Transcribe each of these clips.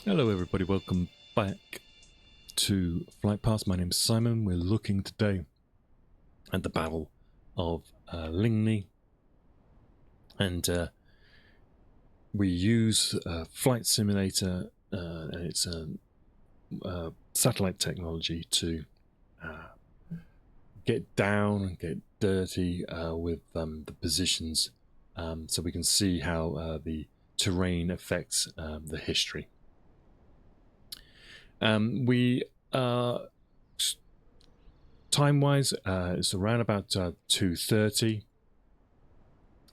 Hello everybody, welcome back to Flight Path. My name's Simon. We're looking today at the Battle of Ligny, and we use Flight Simulator and its satellite technology to get down and get dirty with the positions, so we can see how the terrain affects the history. We time-wise, it's around about 2:30,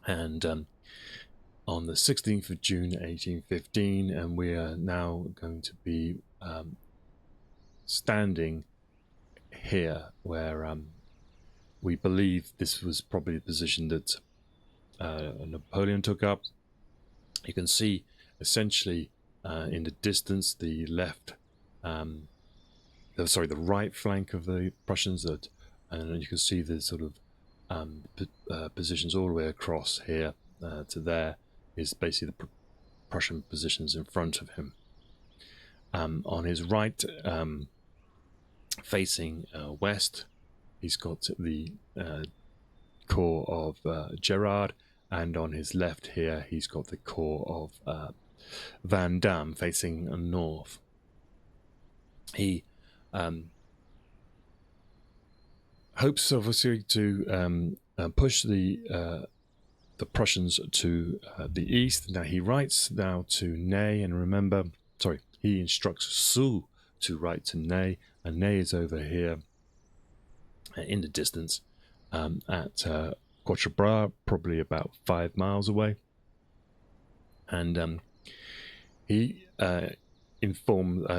and on the 16th of June 1815, and we are now going to be standing here where we believe this was probably the position that Napoleon took up. You can see essentially in the distance the the right flank of the Prussians, and you can see the sort of positions all the way across here to there is basically the Prussian positions in front of him. On his right, facing west, he's got the corps of Gerard, and on his left here he's got the corps of Van Damme facing north. He hopes obviously to push the Prussians to the east. Now he writes now to Ney, and remember, he instructs Soult to write to Ney, and Ney is over here in the distance at Quatre Bras, probably about 5 miles away, and he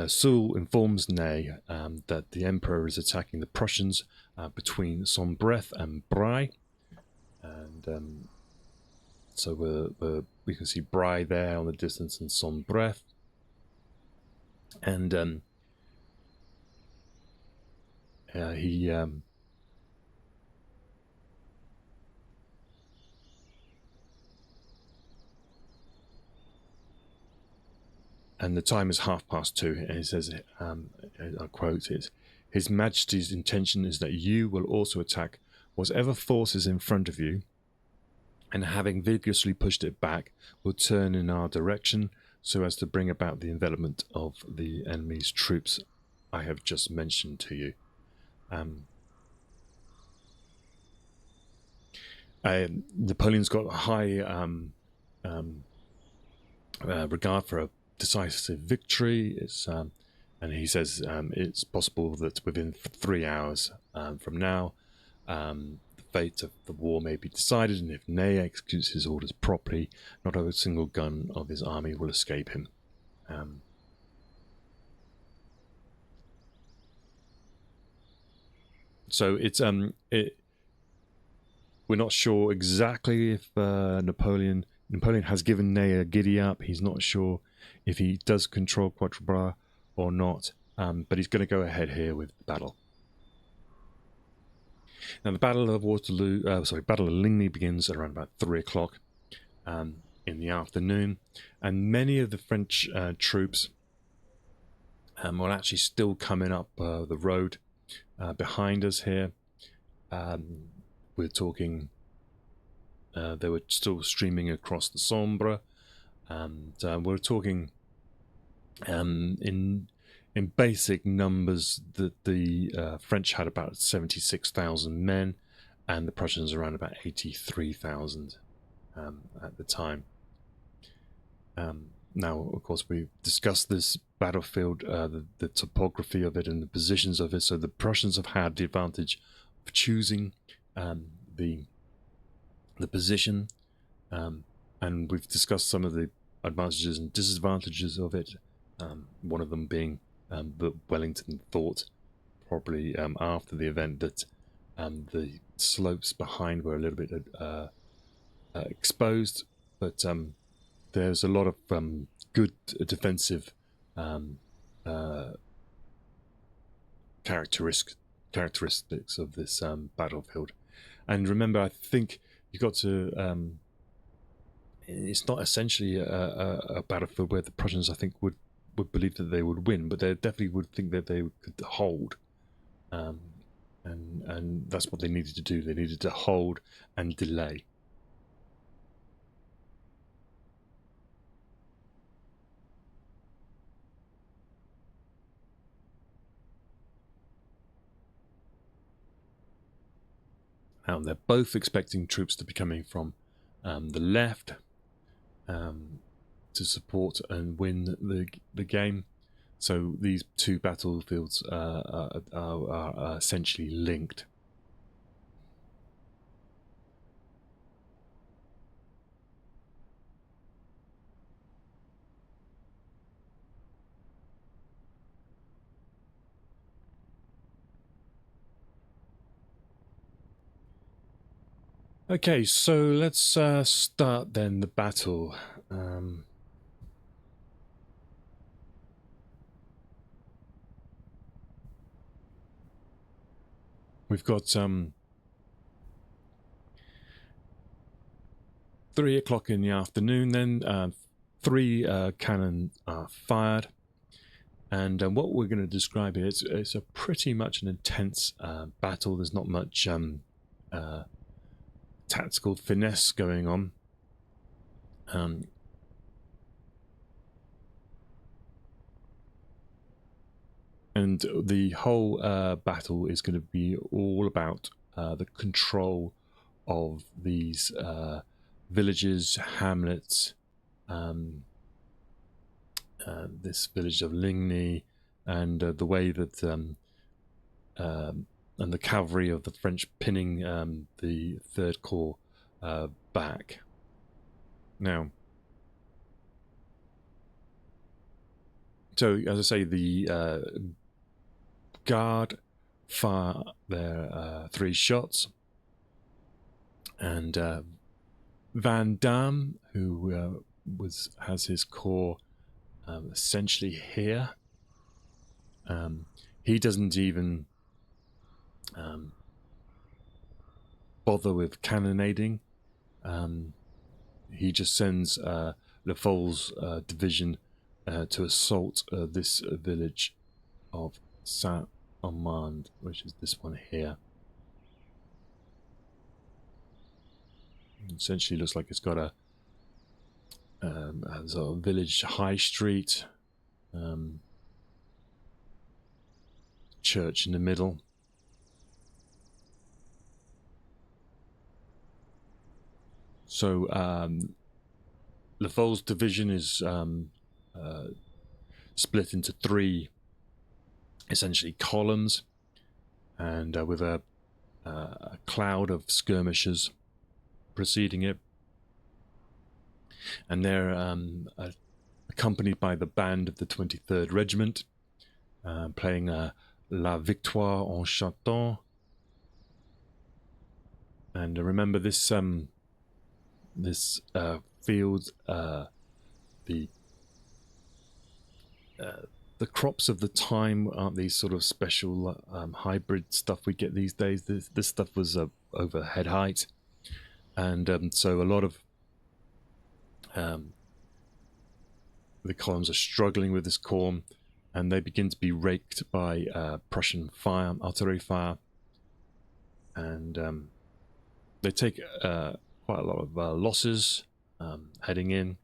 Soult informs Ney that the Emperor is attacking the Prussians between Sombref and Bray, and so we can see Bray there on the distance and Sombref, and he and the time is 2:30, and he says, I quote it, "His Majesty's intention is that you will also attack whatever force is in front of you, and having vigorously pushed it back, will turn in our direction so as to bring about the envelopment of the enemy's troops I have just mentioned to you." Napoleon's got a high regard for a decisive victory. And he says it's possible that within 3 hours from now, the fate of the war may be decided, and if Ney executes his orders properly, not a single gun of his army will escape him. So it's we're not sure exactly if Napoleon has given Ney a giddy up. He's not sure if he does control Quatre Bras or not, but he's going to go ahead here with the battle. Now, the Battle of Battle of Ligny begins at around about 3 o'clock in the afternoon, and many of the French troops were actually still coming up the road behind us here. We're talking, they were still streaming across the Sambre, and we're talking in basic numbers that the French had about 76,000 men, and the Prussians around about 83,000 at the time. Now, of course, we've discussed this battlefield, the topography of it and the positions of it, so the Prussians have had the advantage of choosing the position, and we've discussed some of the advantages and disadvantages of it, one of them being that Wellington thought, probably after the event, that the slopes behind were a little bit exposed, but there's a lot of good defensive characteristics of this battlefield. And remember, I think you've got to it's not essentially a battlefield where the Prussians, I think, would would believe that they would win, but they definitely would think that they could hold. And that's what they needed to do. They needed to hold and delay. Now they're both expecting troops to be coming from the left to support and win the game. So these two battlefields are essentially linked. Okay, so let's start then the battle. We've got 3 o'clock in the afternoon then, 3 cannon are fired, and what we're going to describe here, it's a pretty much an intense battle. There's not much tactical finesse going on. And the whole battle is going to be all about the control of these villages, hamlets, this village of Ligny, and the way that and the cavalry of the French pinning the Third Corps back. Now, so as I say, the guard fire their 3 shots, and Van Damme, who has his corps essentially here, he doesn't even bother with cannonading. He just sends Lafol's division to assault this village of Saint-Armand, which is this one here. Essentially looks like it's got a sort of village high street, church in the middle. So Lafol's division is split into 3 essentially columns, and with a cloud of skirmishers preceding it, and they're accompanied by the band of the 23rd Regiment, playing La Victoire en chantant. And remember, this this field, the crops of the time aren't these sort of special hybrid stuff we get these days. This stuff was over head height, and so a lot of the columns are struggling with this corn, and they begin to be raked by Prussian fire, artillery fire, and they take quite a lot of losses heading in,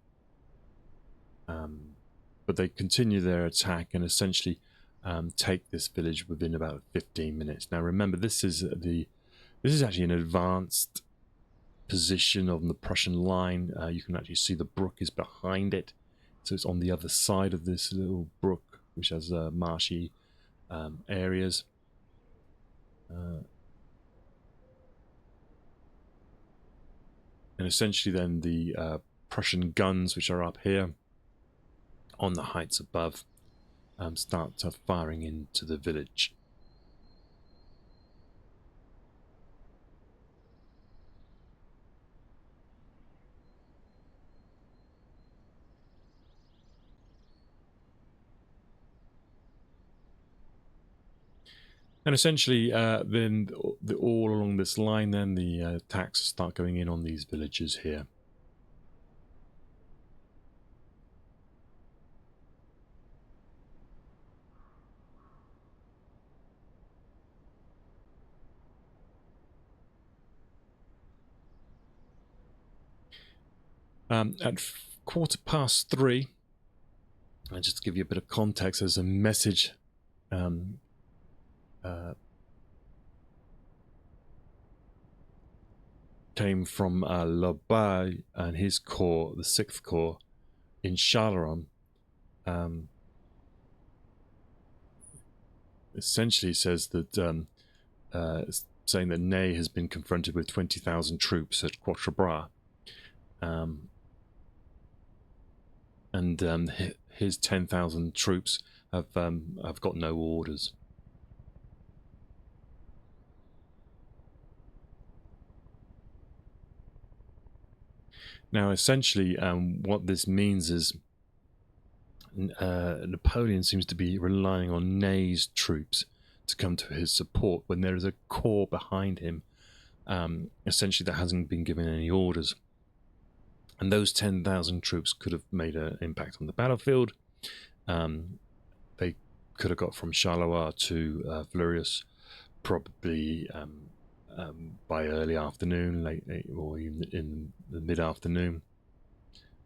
but they continue their attack and essentially take this village within about 15 minutes. Now remember, this is actually an advanced position on the Prussian line. You can actually see the brook is behind it, so it's on the other side of this little brook, which has marshy areas. And essentially then the Prussian guns, which are up here on the heights above, start firing into the village. And essentially then all along this line, then the attacks start going in on these villages here. At 3:15, and just to give you a bit of context, there's a message came from Elba and his corps, the 6th Corps, in Charleroi. Essentially says that saying that Ney has been confronted with 20,000 troops at Quatre Bras, and his 10,000 troops have got no orders. Now, essentially, what this means is Napoleon seems to be relying on Ney's troops to come to his support when there is a corps behind him, essentially, that hasn't been given any orders. And those 10,000 troops could have made an impact on the battlefield. They could have got from Charleroi to Fleurus probably by early afternoon, late or even in the mid-afternoon,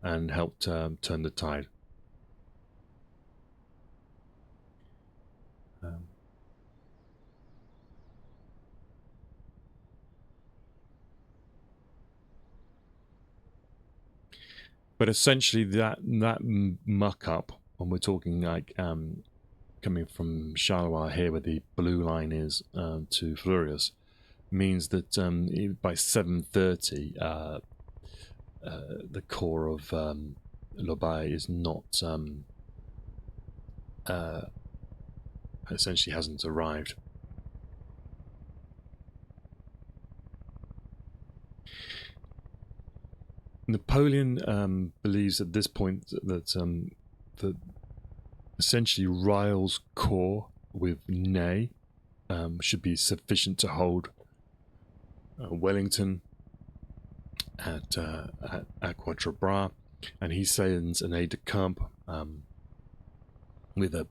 and helped turn the tide. But essentially, that muck up, when we're talking like coming from Charleroi here, where the blue line is, to Fleurus, means that by 7:30, the core of Elba is not essentially hasn't arrived. Napoleon believes at this point that that essentially Rile's corps with Ney should be sufficient to hold Wellington at Quatre Bras, and he sends an aide-de-camp with a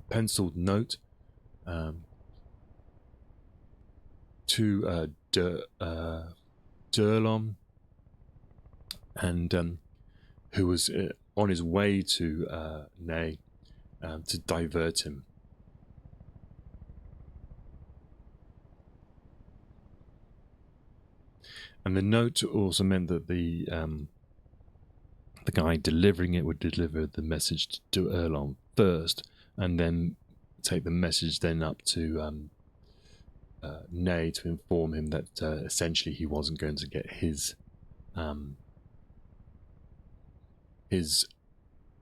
penciled note to D'Erlon, and who was on his way to Ney to divert him. And the note also meant that the guy delivering it would deliver the message to D'Erlon first, and then take the message then up to Ney to inform him that essentially he wasn't going to get his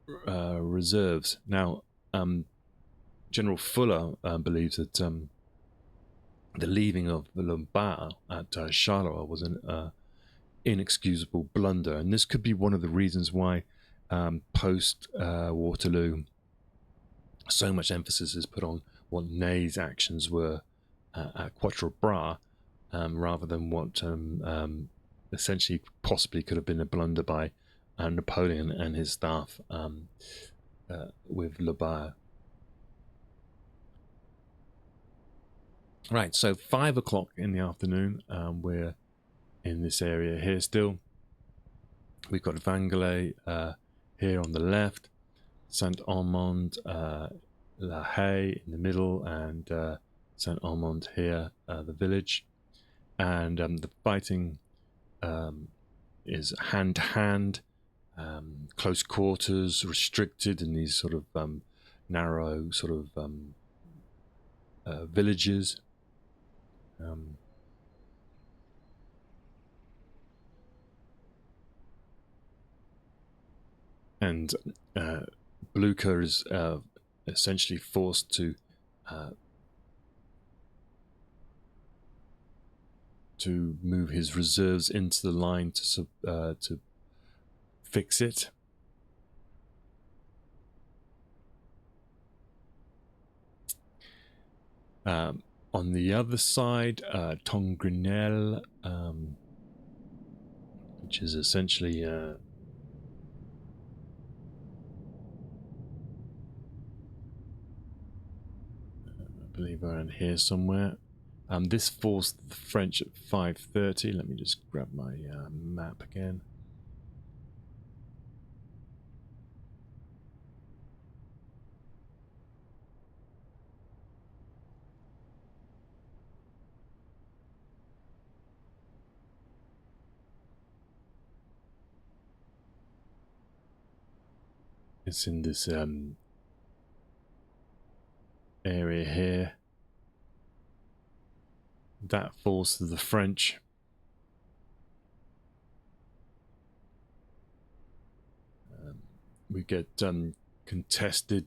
reserves. Now, General Fuller believes that the leaving of the Lombard at Charleroi was an inexcusable blunder, and this could be one of the reasons why post Waterloo so much emphasis is put on what Ney's actions were at Quatre Bras, rather than what essentially possibly could have been a blunder by Napoleon and his staff with Elba. Right, so 5 o'clock in the afternoon, we're in this area here still. We've got Vangelay here on the left, Saint-Armand, La Haye in the middle, and Saint-Armand here, the village. And the fighting is hand-to-hand, close quarters, restricted in these sort of narrow sort of villages. And Blucher is essentially forced to move his reserves into the line to fix it. On the other side, Tongrenel, which is essentially I believe around here somewhere. This forced the French at 5:30. Let me just grab my map again. It's in this area here. That falls to the French. We get contested.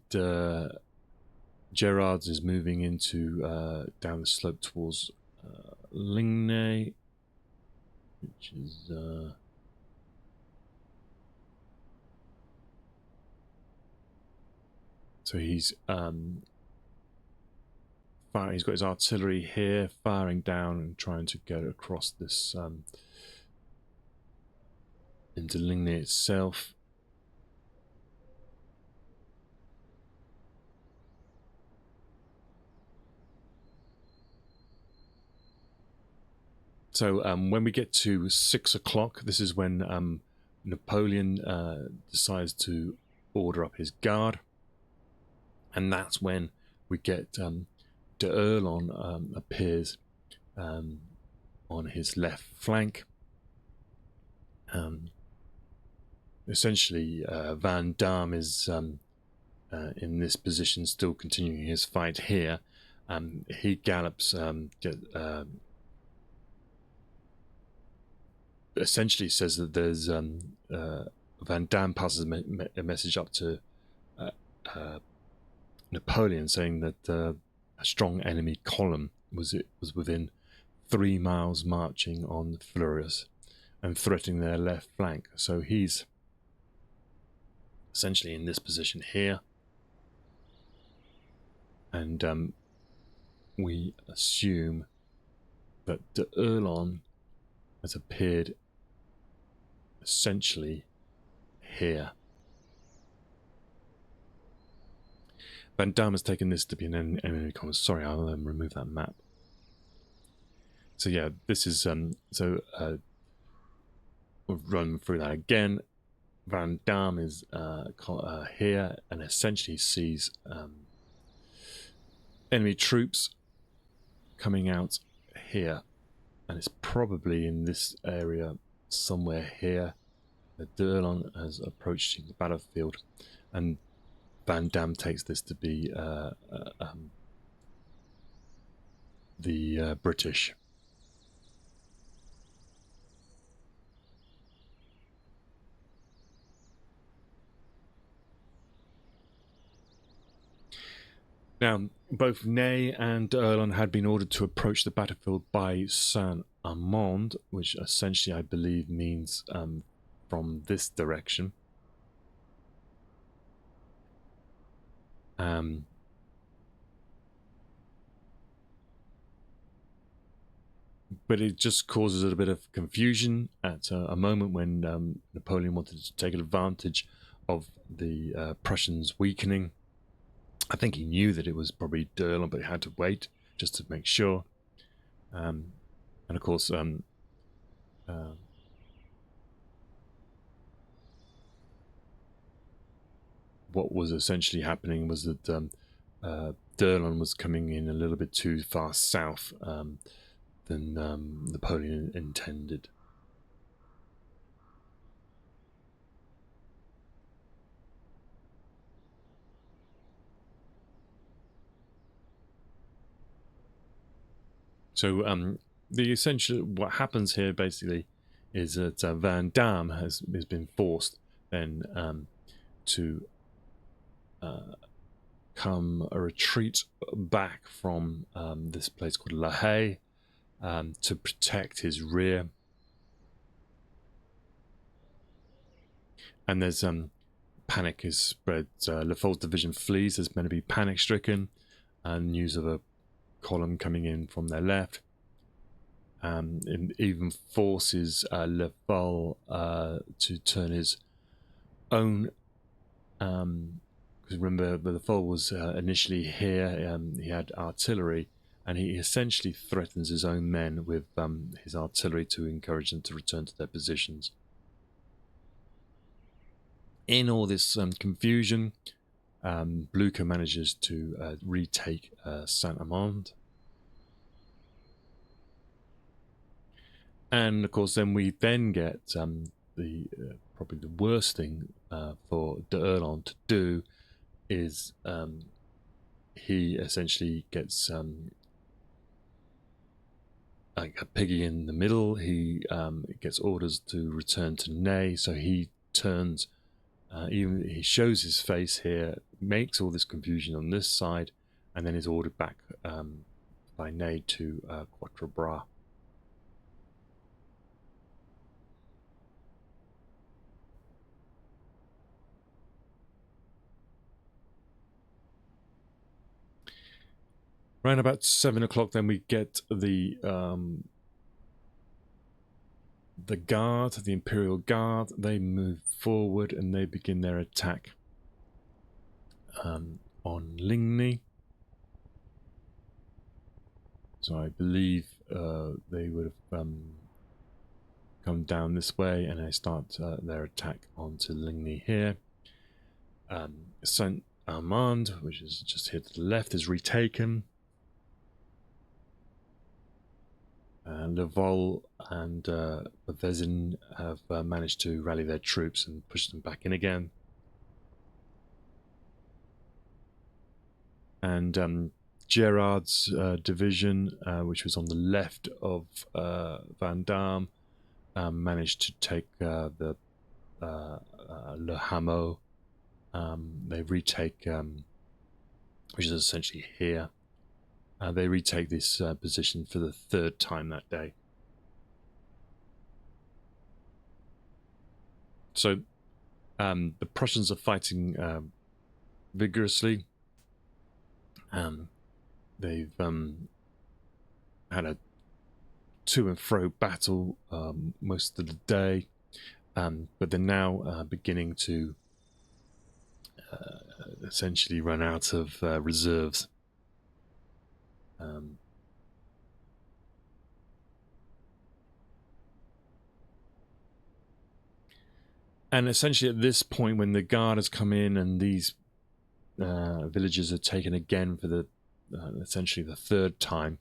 Gerard's is moving into down the slope towards Ligny, which is so he's firing. He's got his artillery here, firing down and trying to get across this into Ligny itself. So when we get to 6 o'clock, this is when Napoleon decides to order up his guard, and that's when we get d'Erlon appears on his left flank. Essentially, Van Damme is in this position, still continuing his fight here. He gallops, essentially says that there's Van Damme passes a message up to Napoleon saying that a strong enemy column was within 3 miles marching on Fleurus and threatening their left flank. So he's essentially in this position here, and we assume that d'Erlon has appeared essentially here. Van Damme has taken this to be an enemy column. Sorry, I'll remove that map. So yeah, this is we'll run through that again. Van Damme is here and essentially sees enemy troops coming out here, and it's probably in this area somewhere here that d'Erlon has approached the battlefield, and Van Damme takes this to be the British. Now, both Ney and d'Erlon had been ordered to approach the battlefield by Saint-Amand, which essentially I believe means from this direction. But it just causes a bit of confusion at a moment when Napoleon wanted to take advantage of the Prussians weakening. I think he knew that it was probably d'Erlon, but he had to wait just to make sure. And of course, what was essentially happening was that d'Erlon was coming in a little bit too far south than Napoleon intended. So the essential, what happens here basically is that Van Damme has been forced then to come a retreat back from this place called La Haye to protect his rear. And there's panic is spread. Lefold's division flees. There's meant to be panic stricken, and news of a column coming in from their left. It even forces Lefold to turn his own. Because remember, Lefold was initially here. He had artillery, and he essentially threatens his own men with his artillery to encourage them to return to their positions. In all this confusion, Blucher manages to retake Saint-Amand. And of course, then we then get probably the worst thing for de Erlon to do is he essentially gets like a piggy in the middle. He gets orders to return to Ney, so he turns. Even he shows his face here, makes all this confusion on this side, and then is ordered back by Ney to Quatre Bras. Around about 7 o'clock, then we get the Guard, the Imperial Guard. They move forward and they begin their attack on Ligny. So I believe they would have come down this way, and they start their attack onto Ligny here. Saint Armand, which is just here to the left, is retaken. Laval and Vezin have managed to rally their troops and push them back in again. And Gerard's division, which was on the left of Van Damme, managed to take the Le Hameau. They retake, which is essentially here. They retake this position for the third time that day. So the Prussians are fighting vigorously. They've had a to and fro battle most of the day, but they're now beginning to essentially run out of reserves. And essentially at this point, when the Guard has come in and these villages are taken again for the essentially the third time,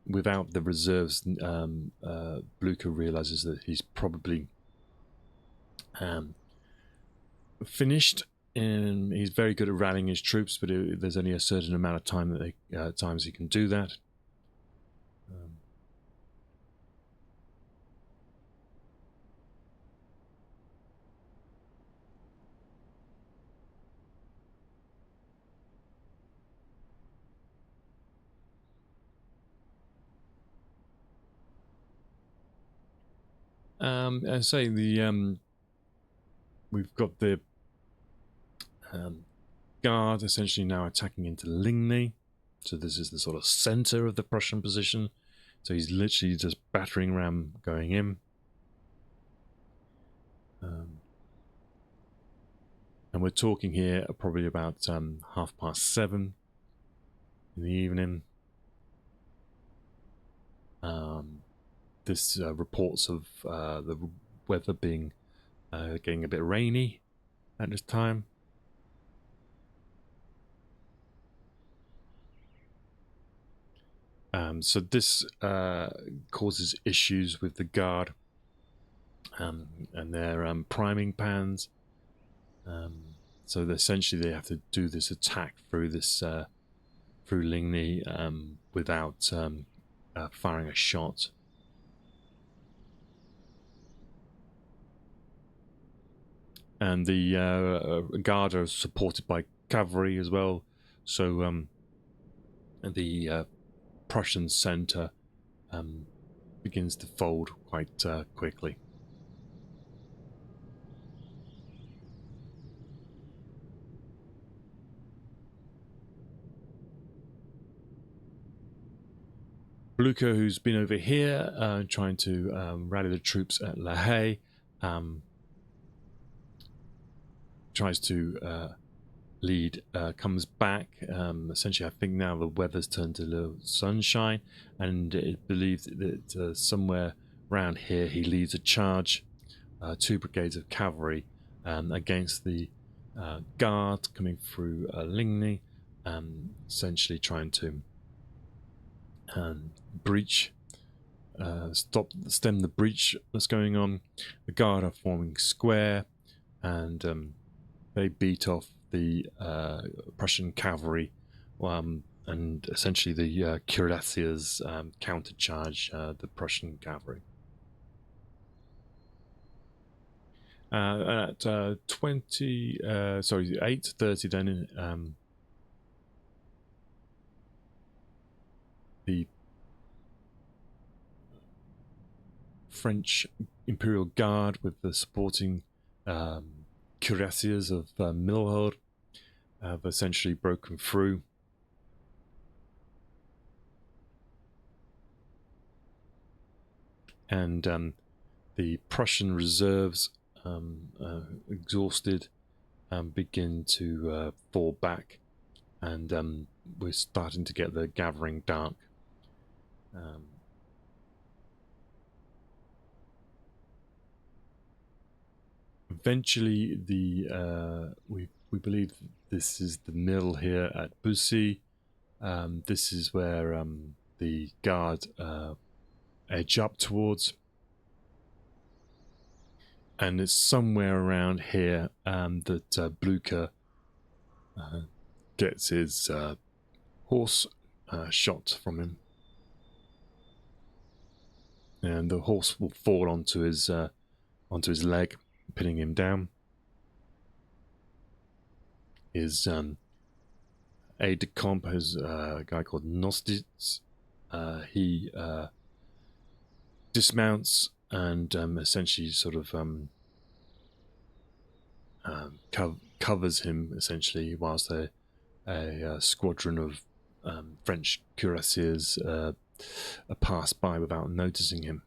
without the reserves, Blucher realizes that he's probably finished. And he's very good at rallying his troops, but there's only a certain amount of time that times he can do that. I say we've got the Guard essentially now attacking into Ligny. So this is the sort of center of the Prussian position. So he's literally just battering ram going in. And we're talking here probably about 7:30 in the evening. This reports of the weather being getting a bit rainy at this time. So this causes issues with the Guard and their priming pans. So essentially they have to do this attack through this through Ligny without firing a shot. And the Guard are supported by cavalry as well. So the Prussian center begins to fold quite quickly. Blucher, who's been over here trying to rally the troops at La Haye, tries to lead, comes back. Essentially, I think now the weather's turned to a little sunshine, and it believes that somewhere around here he leads a charge, 2 brigades of cavalry against the Guard coming through Ligny, essentially trying to breach, stem the breach that's going on. The Guard are forming square. and they beat off the Prussian cavalry, and essentially the cuirassiers countercharge the Prussian cavalry. At 8:30, then the French Imperial Guard with the supporting cuirassiers of Milhaud have essentially broken through. And the Prussian reserves, exhausted, begin to fall back, and we're starting to get the gathering dark. Eventually, we believe this is the mill here at Bussy. This is where the guard edge up towards, and it's somewhere around here that Blucher gets his horse shot from him, and the horse will fall onto his leg, pinning him down. His aide-de-camp is a guy called Nostitz. He dismounts and essentially sort of covers him, essentially, whilst a squadron of French cuirassiers pass by without noticing him.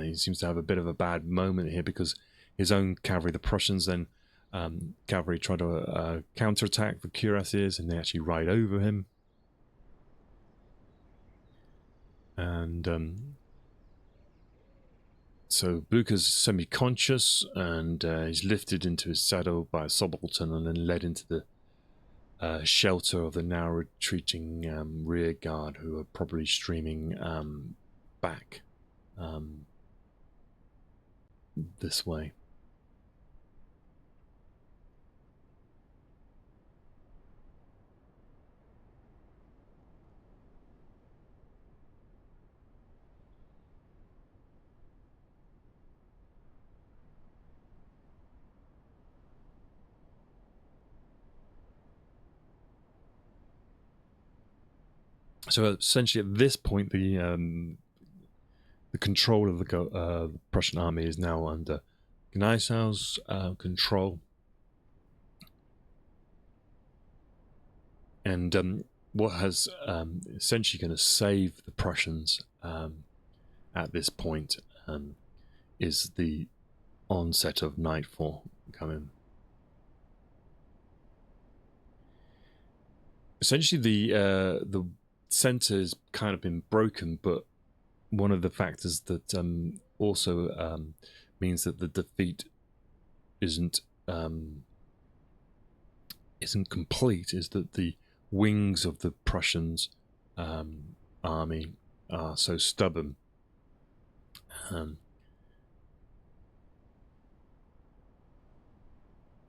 He seems to have a bit of a bad moment here because his own cavalry, the Prussians, then cavalry try to counterattack the cuirassiers, and they actually ride over him. And so Blucher's semi-conscious, and he's lifted into his saddle by a subaltern and then led into the shelter of the now retreating rear guard, who are probably streaming back this way. So essentially, at this point, the control of the Prussian army is now under Gneissau's control, and what has essentially going to save the Prussians at this point is the onset of nightfall coming. Essentially, the center has kind of been broken, but one of the factors that also means that the defeat isn't complete is that the wings of the Prussians army are so stubborn,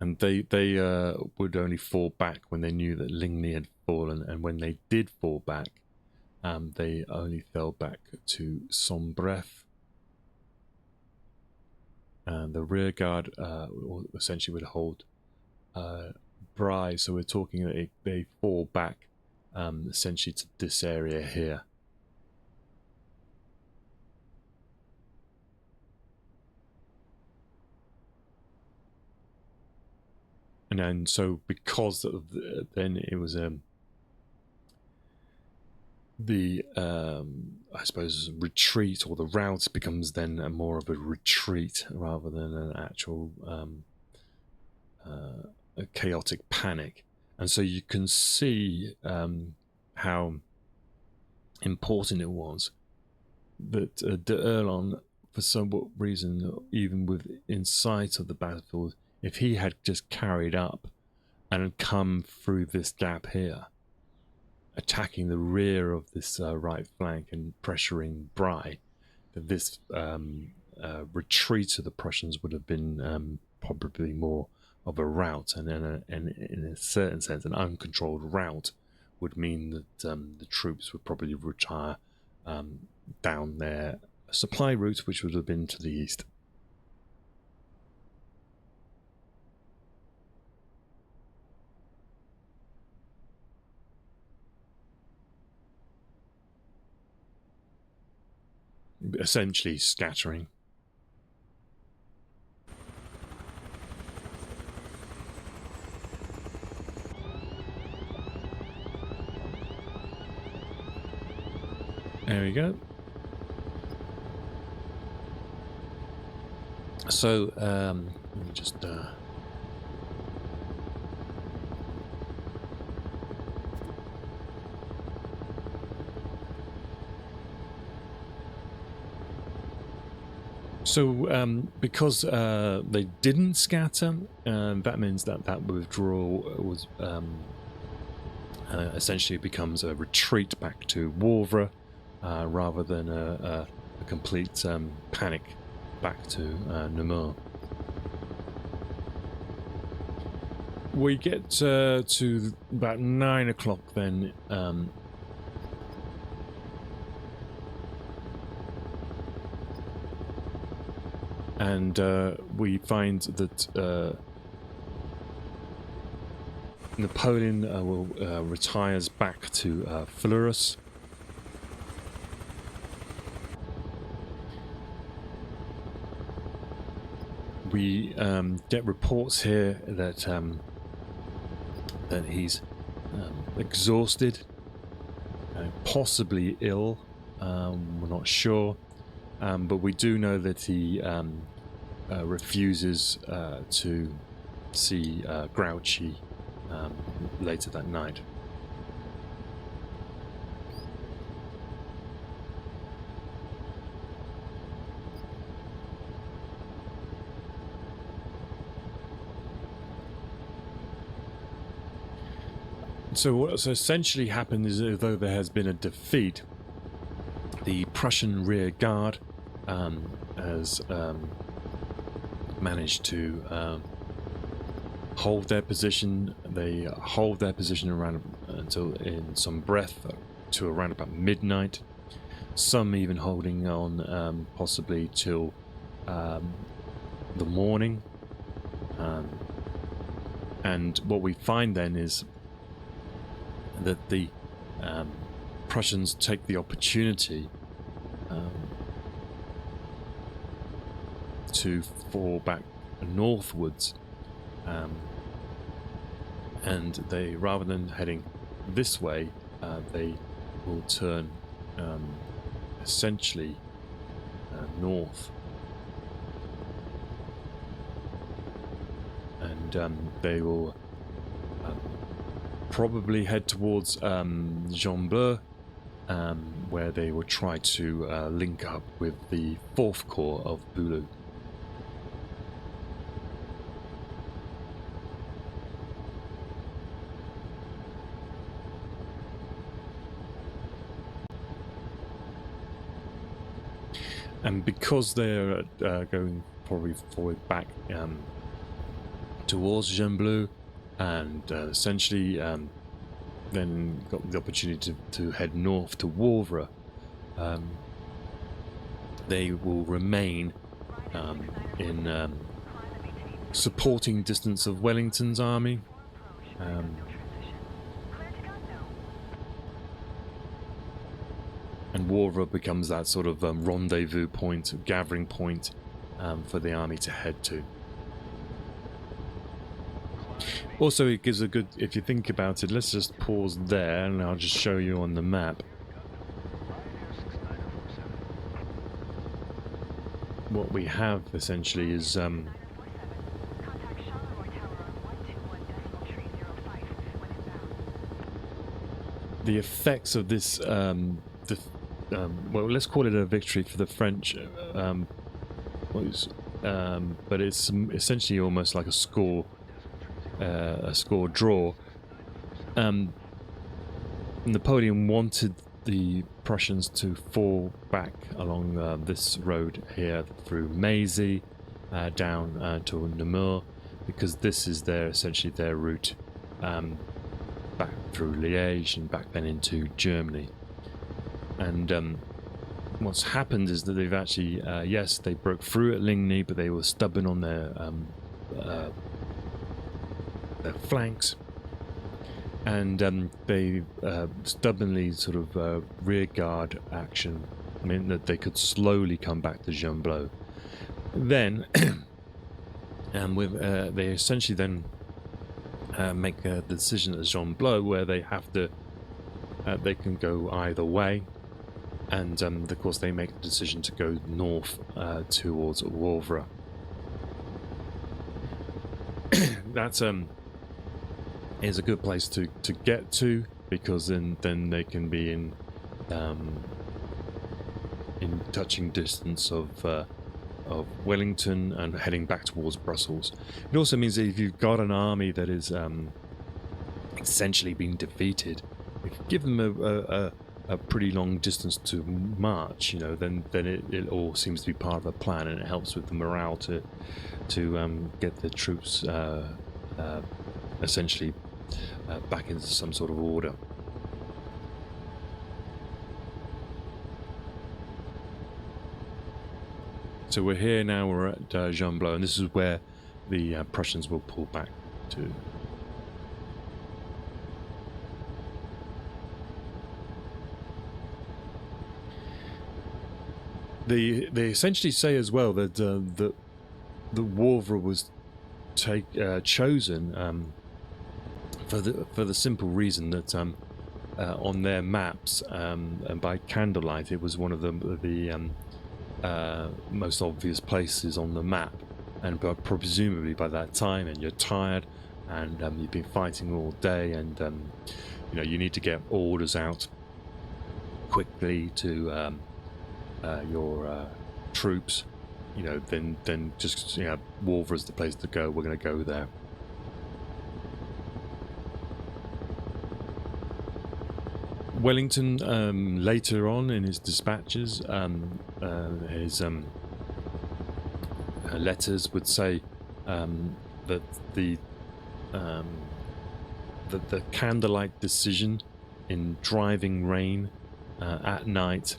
and they would only fall back when they knew that Ligny had fallen, and when they did fall back, they only fell back to Sombref. And the rear guard essentially would hold Bry, so we're talking that they fall back essentially to this area here. And then, so because of then it was the I suppose retreat, or the route becomes then more of a retreat rather than an actual a chaotic panic. And so you can see how important it was that de Erlon, for some reason, even within sight of the battlefield, if he had just carried up and come through this gap here, attacking the rear of this right flank and pressuring Bry, that this retreat of the Prussians would have been probably more of a rout, and in a certain sense, an uncontrolled rout would mean that the troops would probably retire down their supply route, which would have been to the east. Essentially scattering. There we go. So let me just because they didn't scatter, that means that withdrawal was essentially becomes a retreat back to Wavre, rather than a complete panic back to Namur. We get to about 9 o'clock then. And we find that Napoleon retires back to Fleurus. We get reports here that he's exhausted, possibly ill. We're not sure. But we do know that he refuses to see Grouchy later that night. So what's essentially happened is, although there has been a defeat, the Prussian rear guard has managed to hold their position. They hold their position around until in some breath to around about midnight. Some even holding on possibly till the morning. And what we find then is that the Prussians take the opportunity to fall back northwards, and they, rather than heading this way, they will turn essentially north, and they will probably head towards Jean-Bleu, where they will try to link up with the 4th Corps of Boulou. And because they're going probably forward back towards Jean-Bleu, and essentially then got the opportunity to head north to Wavre, they will remain in supporting distance of Wellington's army. And Wavre becomes that sort of rendezvous point, gathering point for the army to head to. Also, it gives a good, if you think about it, let's just pause there and I'll just show you on the map what we have essentially is the effects of this well, let's call it a victory for the French, but it's essentially almost like a score draw. Napoleon wanted the Prussians to fall back along this road here through Mazy down to Namur, because this is essentially their route back through Liège and back then into Germany. And what's happened is that they've actually, yes, they broke through at Ligny, but they were stubborn on their flanks, and they stubbornly sort of rear guard action meant that they could slowly come back to Gembloux. Then, they essentially then make a decision at Gembloux where they have to, they can go either way, and of course they make the decision to go north towards Wavre. That's is a good place to get to, because then they can be in touching distance of Wellington and heading back towards Brussels. It also means that if you've got an army that is essentially being defeated, if you give them a pretty long distance to march, you know, then it all seems to be part of a plan, and it helps with the morale to get the troops essentially back into some sort of order. So we're here now, we're at Gembloux, and this is where the Prussians will pull back to. They essentially say as well that the Wavre was chosen for the simple reason that on their maps and by candlelight, it was one of the most obvious places on the map, and presumably by that time, and you're tired, and you've been fighting all day, and you know, you need to get orders out quickly to your troops. You know, then just, you know, Wavre is the place to go. We're going to go there. Wellington, later on in his dispatches, his letters would say that the candlelight decision in driving rain at night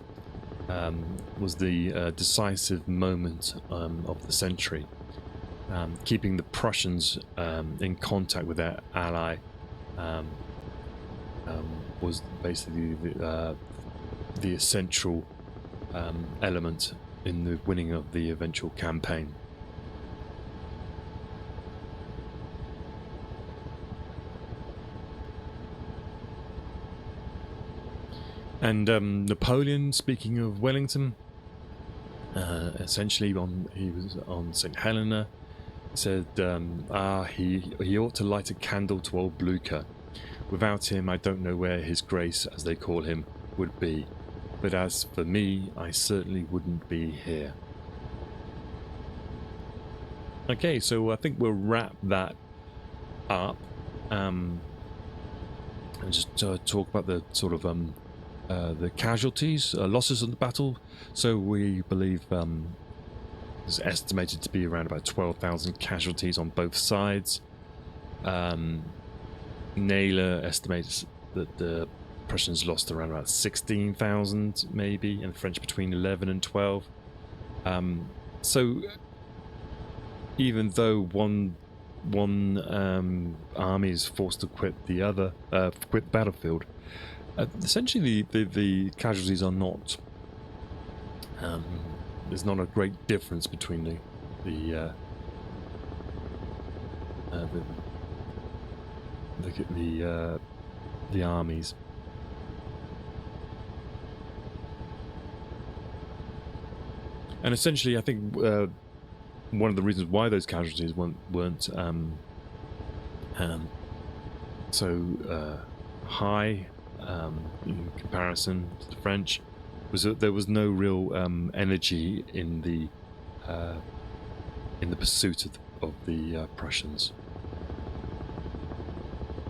was the decisive moment of the century, keeping the Prussians in contact with their ally. Was basically the essential element in the winning of the eventual campaign. And Napoleon, speaking of Wellington, essentially he was on St. Helena, said he ought to light a candle to old Blücher. Without him, I don't know where his grace, as they call him, would be. But as for me, I certainly wouldn't be here. Okay, so I think we'll wrap that up. And just talk about the sort of the casualties, losses in the battle. So we believe it's estimated to be around about 12,000 casualties on both sides. Naylor estimates that the Prussians lost around about 16,000 maybe, and the French between 11 and 12. So even though one army is forced to quit the other, quit the battlefield, essentially the casualties are not. There's not a great difference between the armies. And essentially, I think one of the reasons why those casualties weren't so high in comparison to the French was that there was no real energy in the pursuit of the Prussians.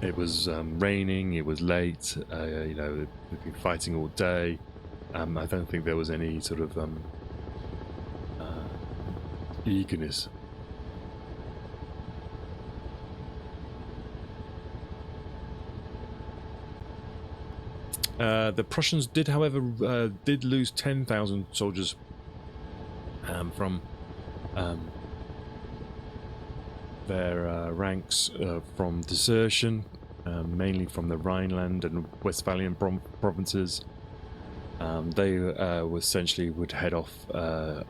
It was raining, it was late, you know, we've been fighting all day. I don't think there was any sort of eagerness. The Prussians did, however, did lose 10,000 soldiers from their ranks from desertion, mainly from the Rhineland and Westphalian provinces. They essentially would head off to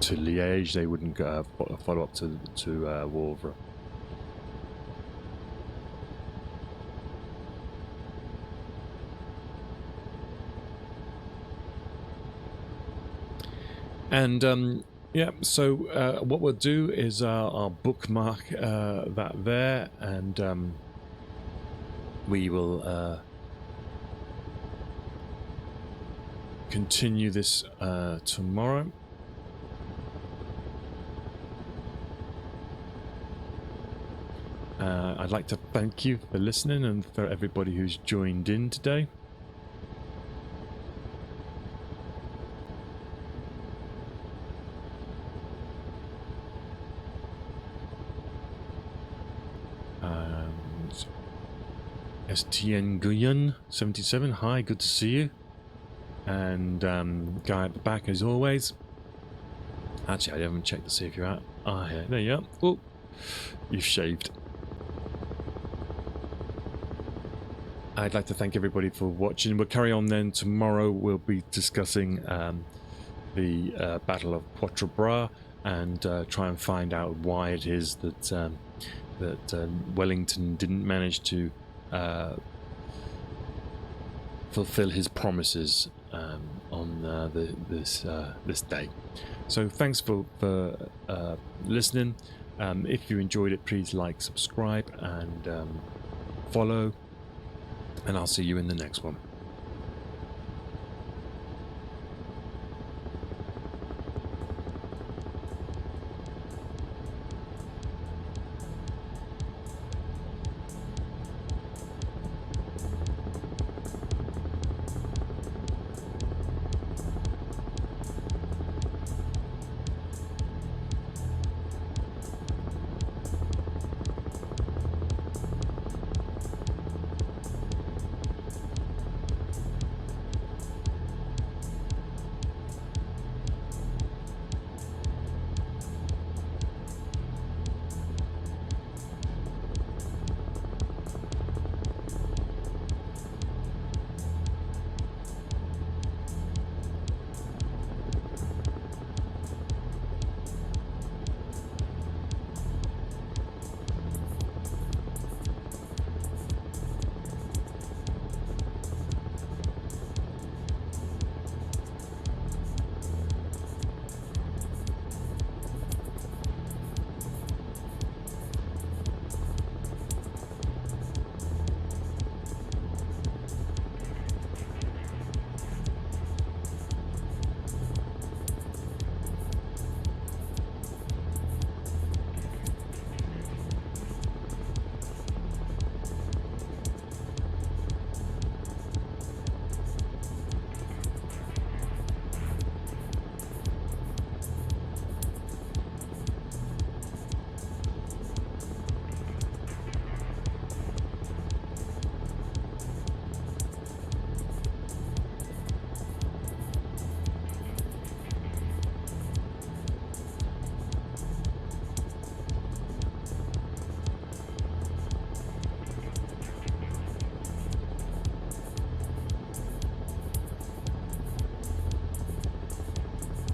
Liège. They wouldn't follow up to Wavre. And yeah, so what we'll do is I'll bookmark that there, and we will continue this tomorrow. I'd like to thank you for listening and for everybody who's joined in today. STN Guyan 77, hi, good to see you. And guy at the back as always. Actually, I haven't checked to see if you're out. Ah, yeah, there you are. Oh, you've shaved. I'd like to thank everybody for watching. We'll carry on then. Tomorrow we'll be discussing the Battle of Quatre Bras and try and find out why it is that Wellington didn't manage to fulfill his promises on this day. So thanks for listening. If you enjoyed it, please like, subscribe, and follow. And I'll see you in the next one.